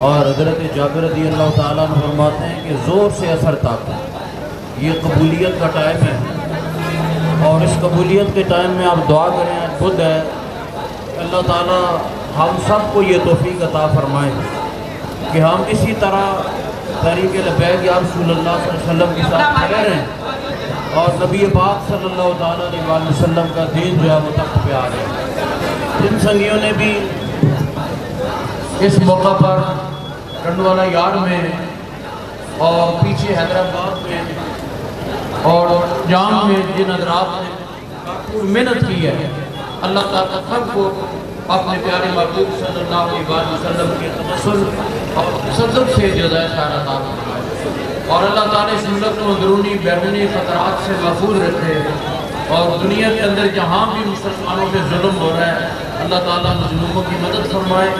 اور حضرت جابر رضی اللہ تعالیٰ عنہ فرماتے ہیں کہ زور سے اثر تک یہ قبولیت کا ٹائم ہے، اور اس قبولیت کے ٹائم میں آپ دعا کریں خود ہے کہ اللہ تعالیٰ ہم سب کو یہ توفیق عطا فرمائیں کہ ہم اسی طرح طریق لبیک یا رسول اللہ صلی اللہ علیہ وسلم کے ساتھ کھڑے رہیں اور نبی پاک صلی اللہ تعالیٰ علیہ وسلم کا دین جو ہے وہ تخت پہ آ جائے۔ جن سنگیوں نے بھی اس موقع پر ٹنڈوالا یار میں اور پیچھے حیدرآباد میں اور جام میں جن حضرات نے محنت کی ہے، اللہ تعالیٰ سب کو اپنے پیارے محبوب صلی اللہ علیہ وسلم کے تمثل اور صدق سے جزائے خیر عطا فرمائے، اور اللہ تعالیٰ اس ملک کو اندرونی بیرونی خطرات سے محفوظ رکھے، اور دنیا کے اندر جہاں بھی مسلمانوں پہ ظلم ہو رہا ہے اللہ تعالیٰ مظلوموں کی مدد فرمائے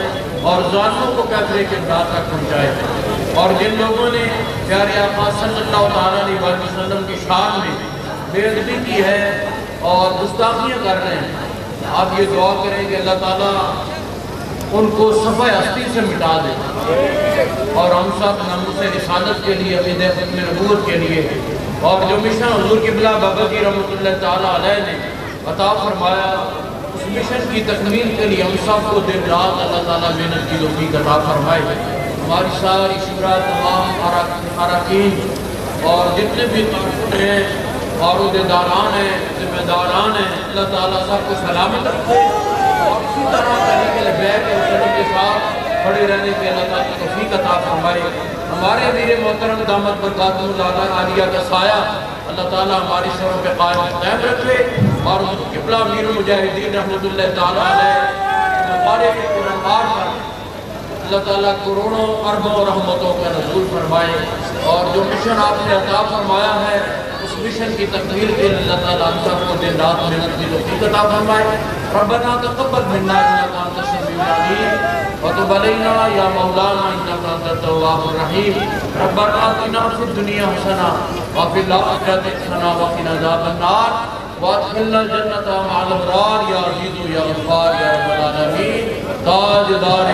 اور ظالموں کو کیفرے کے اقدار تک پہنچائے۔ اور جن لوگوں نے پیارے آقا صلی اللہ علیہ وسلم کی شان میں بے ادبی کی ہے اور گستاخیاں کر رہے ہیں، آپ یہ دعا کریں کہ اللہ تعالیٰ ان کو صفحہ ہستی سے مٹا دے، اور ہم سب ناموس رسالت کے لیے عقیدہ ختم نبوت کے لیے اور جو مشن حضور قبلہ بابا جی رحمۃ اللہ تعالیٰ علیہ نے عطا فرمایا اس مشن کی تکمیل کے لیے ہم سب کو دن رات اللہ تعالیٰ محنت کی توفیق عطا فرمائے۔ ہماری ساری شورا تمام اراکین اور جتنے بھی تعلق ہیں اور عہدیداران ہیں ذمہ داران ہیں اللہ تعالیٰ سب کو سلامت رکھے، اور اسی طرح طریق لبیک کے ساتھ کھڑے رہنے کے اللہ تعالیٰ توفیق عطا فرمائے۔ ہمارے امیر محترم دامت برکاتہ اللہ عالیہ کا سایہ اللہ تعالیٰ ہماری سروں پہ قائم رکھے، اور قبلہ امیر المجاہدین رحمۃ اللہ تعالیٰ علیہ ہمارے قرآن پاک پر اللہ تعالیٰ کروڑوں اربوں رحمتوں کا نزول فرمائے، اور جو مشن آپ نے عطا فرمایا ہے اس مشن کی تکمیل کے لیے اللہ تعالیٰ ہم سب کو دن رات محنت کی توفیق عطا فرمائے۔ ربنا تقبل منا انک انت السمیع العلیم وتب علینا یا مولانا انک انت التواب الرحیم۔ ربنا آتنا فی الدنیا حسنہ وفی الآخرۃ حسنہ وقنا عذاب النار وادخلنا الجنۃ مع الابرار یا عزیز یا غفار یا رب العالمین تاجدار